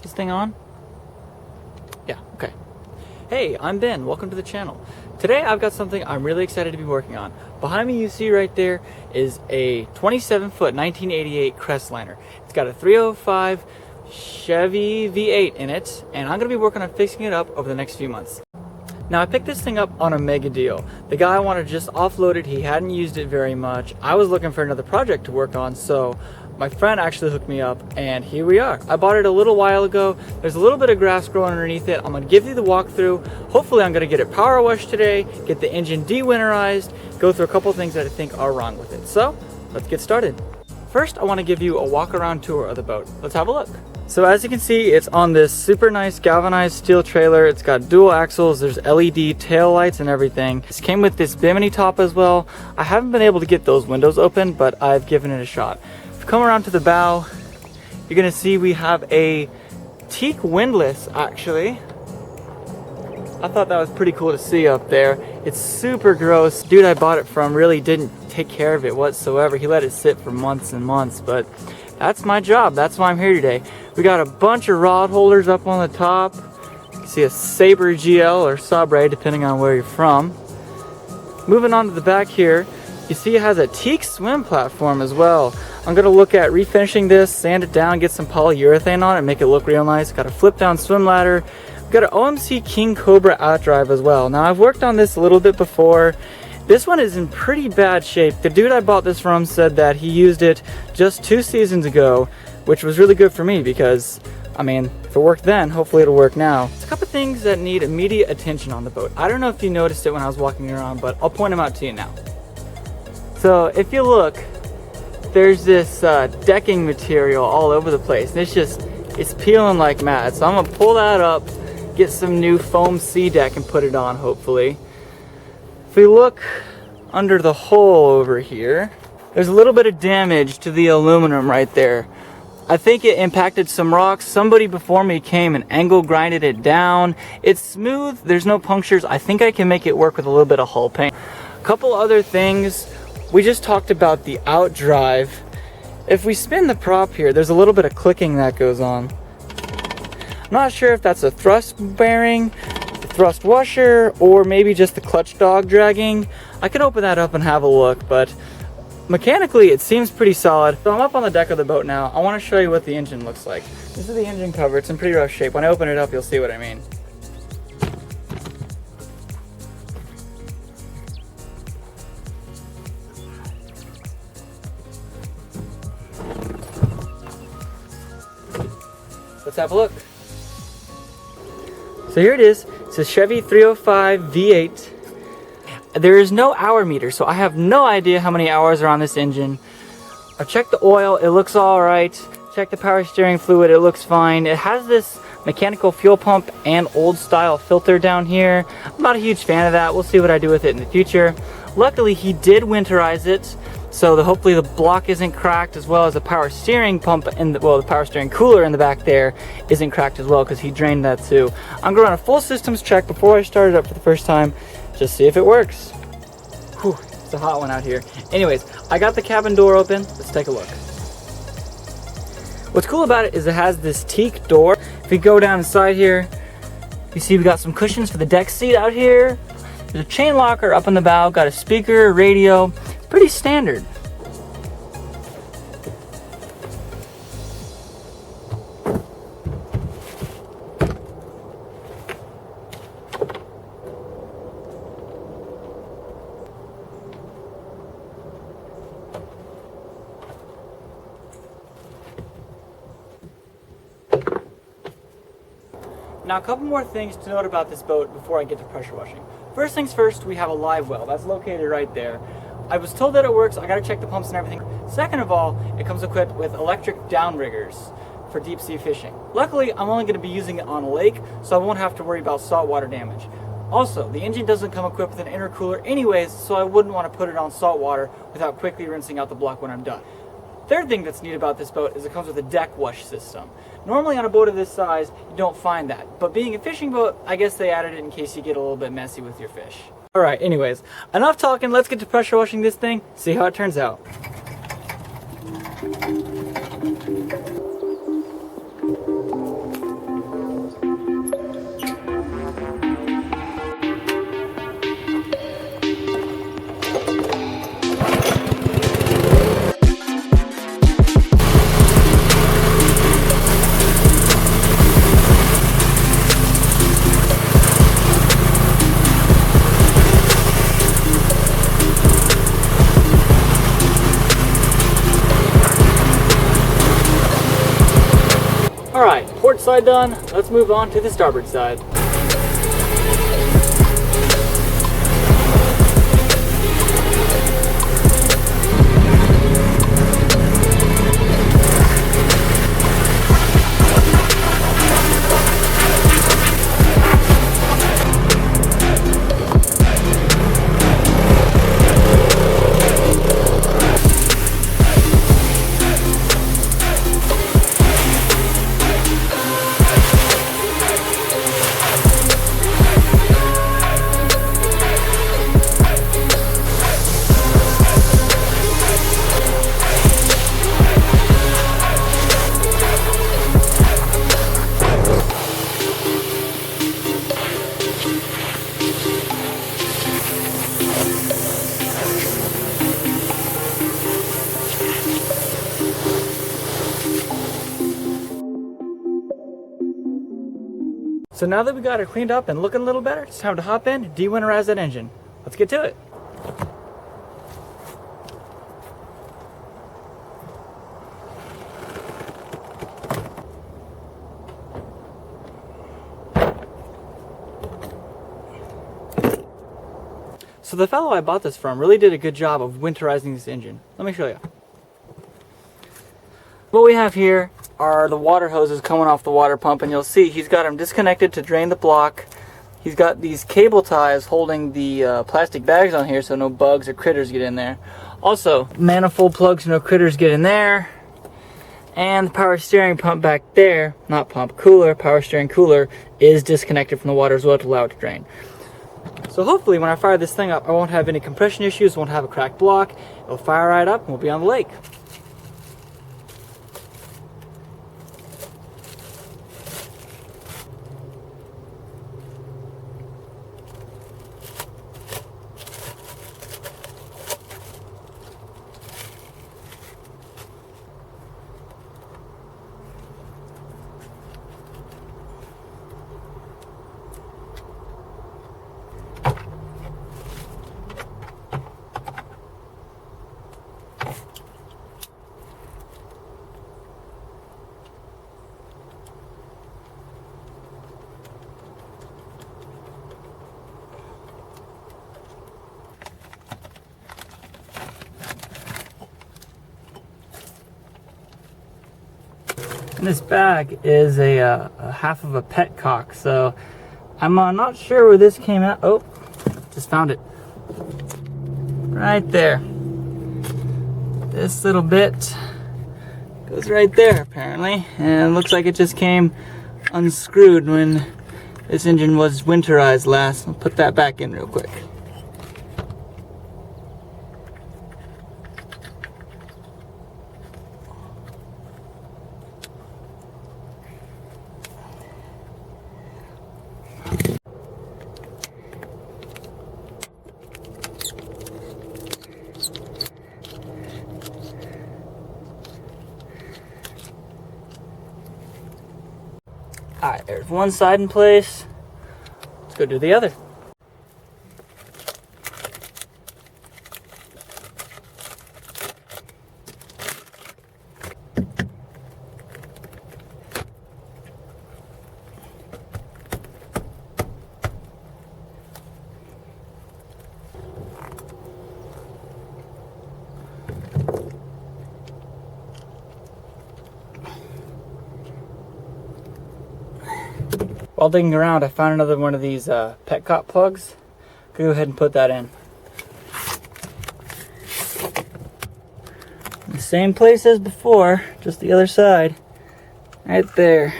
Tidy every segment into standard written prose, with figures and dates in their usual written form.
Is this thing on? Yeah, okay. Hey, I'm Ben. Welcome to the channel. Today I've got something I'm really excited to be working on. Behind me you see right there is a 27-foot 1988 Crestliner. It's got a 305 Chevy V8 in it, and I'm going to be working on fixing it up over the next few months. Now I picked this thing up on a mega deal. The guy wanted to just offload it. He hadn't used it very much. I was looking for another project to work on, so my friend actually hooked me up, and here we are. I bought it a little while ago. There's a little bit of grass growing underneath it. I'm going to give you the walkthrough. Hopefully I'm going to get it power washed today, get the engine de-winterized, go through a couple things that I think are wrong with it. So let's get started. First, I want to give you a walk-around tour of the boat. Let's have a look. So as you can see, it's on this super nice galvanized steel trailer. It's got dual axles, there's LED tail lights and everything. This came with this bimini top as well. I haven't been able to get those windows open, but I've given it a shot. If you come around to the bow, you're gonna see we have a teak windlass actually. I thought that was pretty cool to see up there. It's super gross. Dude I bought it from really didn't take care of it whatsoever. He let it sit for months and months, but that's my job. That's why I'm here today. We got a bunch of rod holders up on the top. You can see a Sabre GL or Sabre depending on where you're from. Moving on to the back here, you see it has a teak swim platform as well. I'm going to look at refinishing this, sand it down, get some polyurethane on it, make it look real nice. Got a flip down swim ladder. We've got an OMC King Cobra Outdrive as well. Now I've worked on this a little bit before. This one is in pretty bad shape. The dude I bought this from said that he used it just 2 seasons ago, which was really good for me because, I mean, if it worked then, hopefully it'll work now. There's a couple things that need immediate attention on the boat. I don't know if you noticed it when I was walking around, but I'll point them out to you now. So if you look, there's this decking material all over the place. It's peeling like mad. So I'm gonna pull that up, get some new foam sea deck and put it on, hopefully. If we look under the hole over here, there's a little bit of damage to the aluminum right there. I think it impacted some rocks. Somebody before me came and angle grinded it down. It's smooth, there's no punctures. I think I can make it work with a little bit of hull paint. A couple other things. We just talked about the outdrive. If we spin the prop here, there's a little bit of clicking that goes on. I'm not sure if that's a thrust bearing, thrust washer, or maybe just the clutch dog dragging. I can open that up and have a look, but mechanically it seems pretty solid. So I'm up on the deck of the boat now. I want to show you what the engine looks like. This is the engine cover. It's in pretty rough shape. When I open it up, you'll see what I mean. Let's have a look. So here it is. It's a Chevy 305 V8. There is no hour meter, so I have no idea how many hours are on this engine. I've checked the oil, it looks alright. Checked the power steering fluid, it looks fine. It has this mechanical fuel pump and old style filter down here. I'm not a huge fan of that. We'll see what I do with it in the future. Luckily he did winterize it, so hopefully the block isn't cracked, as well as the power steering pump and the power steering cooler in the back there isn't cracked as well, because he drained that too. I'm gonna run a full systems check before I start it up for the first time, just see if it works. Whew, it's a hot one out here. Anyways, I got the cabin door open. Let's take a look. What's cool about it is it has this teak door. If we go down inside here, you see we got some cushions for the deck seat out here. There's a chain locker up on the bow, got a speaker, radio. Pretty standard. Now a couple more things to note about this boat before I get to pressure washing. First things first, we have a live well. That's located right there. I was told that it works. I gotta check the pumps and everything. Second of all, it comes equipped with electric downriggers for deep sea fishing. Luckily, I'm only gonna be using it on a lake, so I won't have to worry about saltwater damage. Also, the engine doesn't come equipped with an intercooler anyways, so I wouldn't want to put it on salt water without quickly rinsing out the block when I'm done. Third thing that's neat about this boat is it comes with a deck wash system. Normally on a boat of this size, you don't find that. But being a fishing boat, I guess they added it in case you get a little bit messy with your fish. Alright, anyways, enough talking, let's get to pressure washing this thing, see how it turns out. Alright, port side done. Let's move on to the starboard side. So now that we got it cleaned up and looking a little better, it's time to hop in and de-winterize that engine. Let's get to it. So the fellow I bought this from really did a good job of winterizing this engine. Let me show you. What we have here are the water hoses coming off the water pump, and you'll see he's got them disconnected to drain the block. He's got these cable ties holding the plastic bags on here so no bugs or critters get in there. Also, manifold plugs so no critters get in there. And the power steering pump back there, not pump, cooler, power steering cooler, is disconnected from the water as well to allow it to drain. So hopefully when I fire this thing up, I won't have any compression issues, won't have a cracked block. It'll fire right up and we'll be on the lake. And this bag is a half of a petcock, so I'm not sure where this came out. Oh, just found it. Right there. This little bit goes right there, apparently. And it looks like it just came unscrewed when this engine was winterized last. I'll put that back in real quick. Alright, there's one side in place. Let's go do the other. While digging around, I found another one of these petcock plugs. Go ahead and put that in. The same place as before, just the other side. Right there.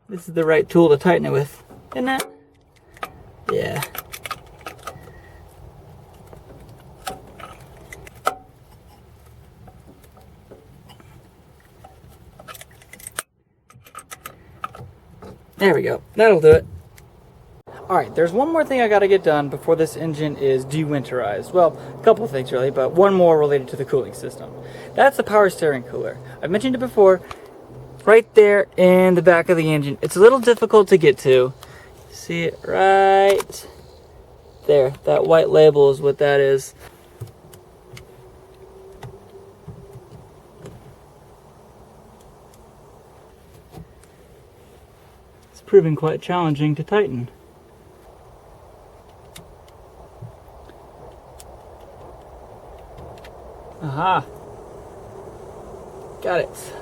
This is the right tool to tighten it with, isn't it? Yeah. There we go. That'll do it. Alright, there's one more thing I gotta get done before this engine is de-winterized. Well, a couple of things really, but one more related to the cooling system. That's the power steering cooler. I've mentioned it before, right there in the back of the engine. It's a little difficult to get to. See it right there. That white label is what that is. proving quite challenging to tighten. Aha! Got it.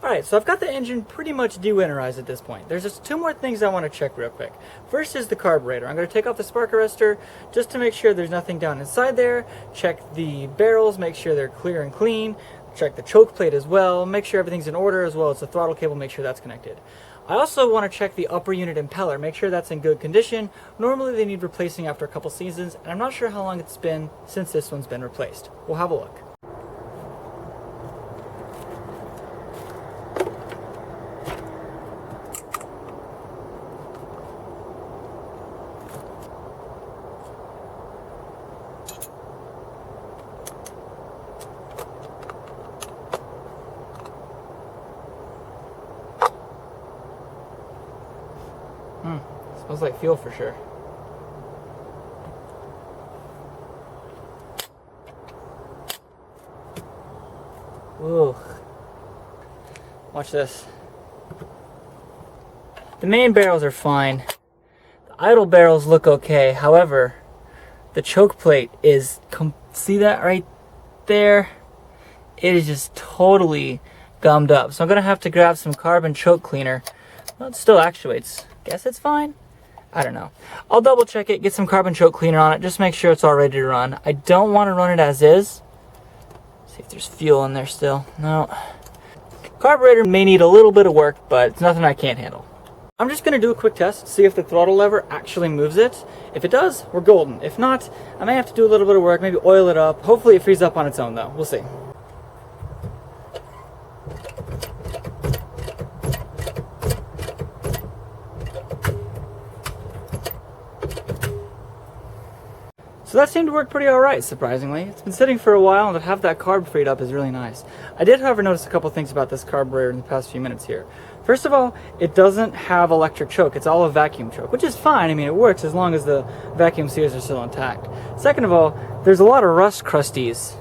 Alright, so I've got the engine pretty much de-winterized at this point. There's just two more things I want to check real quick. First is the carburetor. I'm going to take off the spark arrestor just to make sure there's nothing down inside there. Check the barrels, make sure they're clear and clean. Check the choke plate as well, make sure everything's in order, as well as the throttle cable, make sure that's connected. I also want to check the upper unit impeller, make sure that's in good condition. Normally they need replacing after a couple seasons, and I'm not sure how long it's been since this one's been replaced. We'll have a look. Smells like fuel for sure. Ooh. Watch this. The main barrels are fine. The idle barrels look okay. However, the choke plate is, see that right there? It is just totally gummed up. So I'm gonna have to grab some carbon choke cleaner. Well, it still actuates. Guess it's fine. I don't know. I'll double check it, get some carbon choke cleaner on it, just make sure it's all ready to run. I don't want to run it as is. See if there's fuel in there still. No. Carburetor may need a little bit of work, but it's nothing I can't handle. I'm just going to do a quick test, see if the throttle lever actually moves it. If it does, we're golden. If not, I may have to do a little bit of work, maybe oil it up. Hopefully it frees up on its own though. We'll see. So that seemed to work pretty alright, surprisingly. It's been sitting for a while, and to have that carb freed up is really nice. I did, however, notice a couple things about this carburetor in the past few minutes here. First of all, it doesn't have electric choke. It's all a vacuum choke, which is fine. I mean, it works as long as the vacuum seals are still intact. Second of all, there's a lot of rust crusties.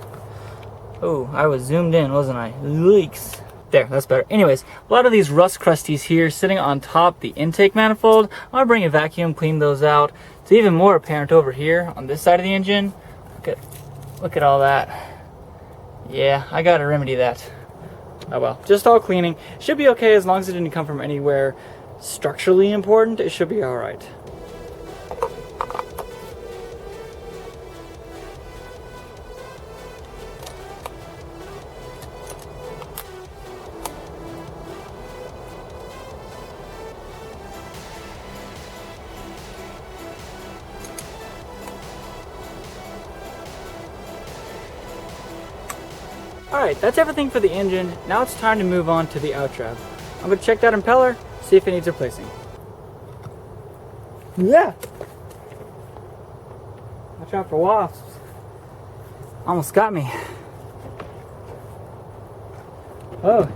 Oh, I was zoomed in, wasn't I? Leaks. There, that's better. Anyways, a lot of these rust crusties here sitting on top the intake manifold. I'll bring a vacuum, clean those out. It's even more apparent over here on this side of the engine. Look at all that. Yeah, I gotta remedy that. Oh well, just all cleaning. Should be okay as long as it didn't come from anywhere structurally important. It should be alright. Alright, that's everything for the engine. Now it's time to move on to the Outdraft. I'm going to check that impeller, see if it needs replacing. Yeah! Watch out for wasps. Almost got me. Oh.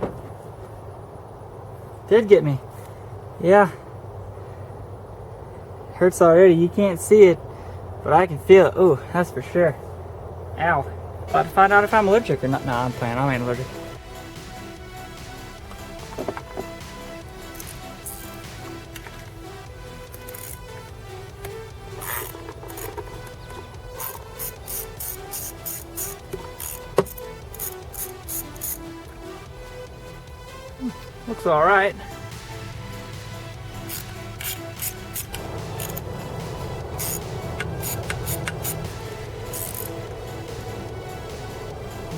Did get me. Yeah. Hurts already. You can't see it, but I can feel it. Ooh, that's for sure. Ow. About to find out if I'm allergic or not. Nah, I'm playing. I ain't allergic. Looks all right.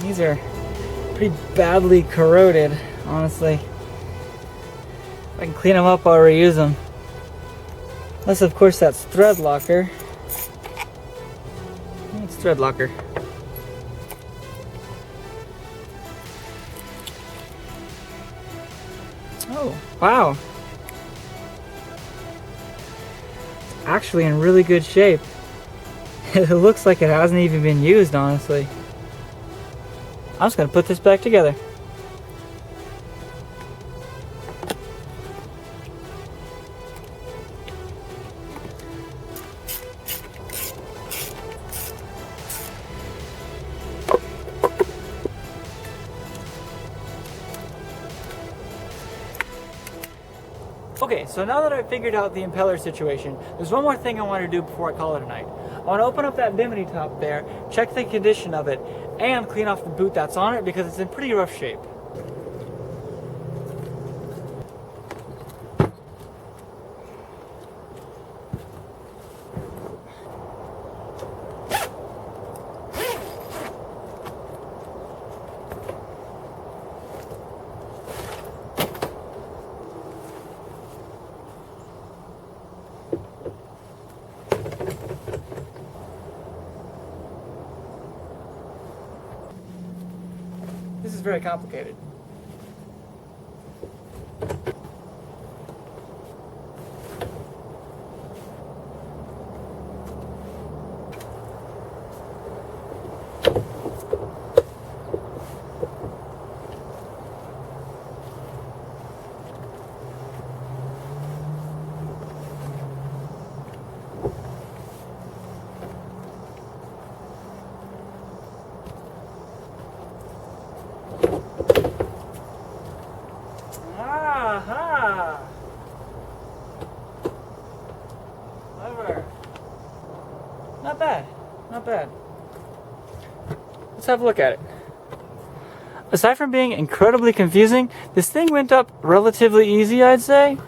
These are pretty badly corroded, honestly. If I can clean them up, I'll reuse them. Unless, of course, that's thread locker. It's thread locker. Oh, wow. It's actually in really good shape. It looks like it hasn't even been used, honestly. I'm just going to put this back together. Okay, so now that I've figured out the impeller situation, there's one more thing I want to do before I call it a night. I want to open up that bimini top there, check the condition of it, and clean off the boot that's on it because it's in pretty rough shape. This is very complicated. Aha! Clever. Not bad. Not bad. Let's have a look at it. Aside from being incredibly confusing, this thing went up relatively easy, I'd say.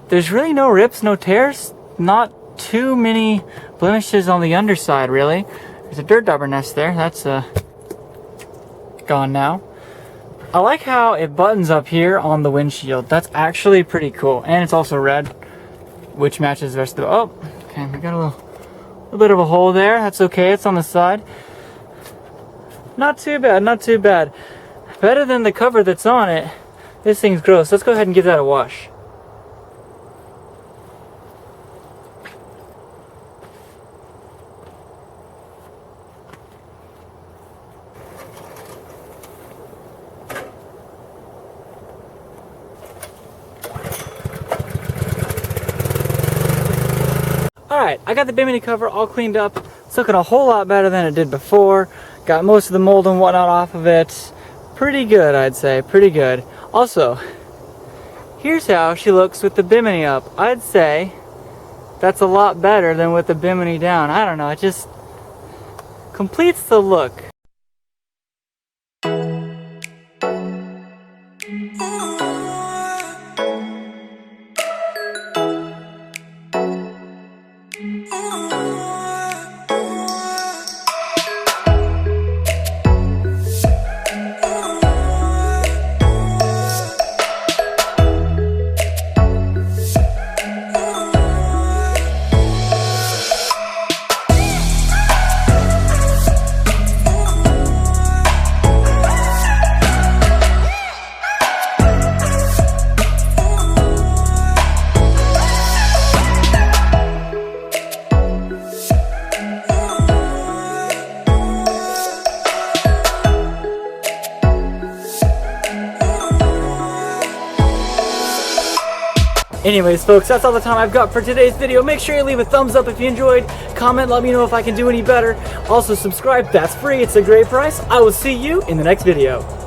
There's really no rips, no tears, not too many blemishes on the underside, really. There's a dirt dauber nest there. That's gone now. I like how it buttons up here on the windshield. That's actually pretty cool. And it's also red, which matches the rest of the... Oh, okay, we got a little bit of a hole there. That's okay, it's on the side. Not too bad, not too bad. Better than the cover that's on it. This thing's gross. Let's go ahead and give that a wash. Alright, I got the bimini cover all cleaned up. It's looking a whole lot better than it did before. Got most of the mold and whatnot off of it. Pretty good, I'd say. Pretty good. Also, here's how she looks with the bimini up. I'd say that's a lot better than with the bimini down. I don't know, it just completes the look. Anyways, folks, that's all the time I've got for today's video. Make sure you leave a thumbs up if you enjoyed. Comment, let me know if I can do any better. Also, subscribe. That's free. It's a great price. I will see you in the next video.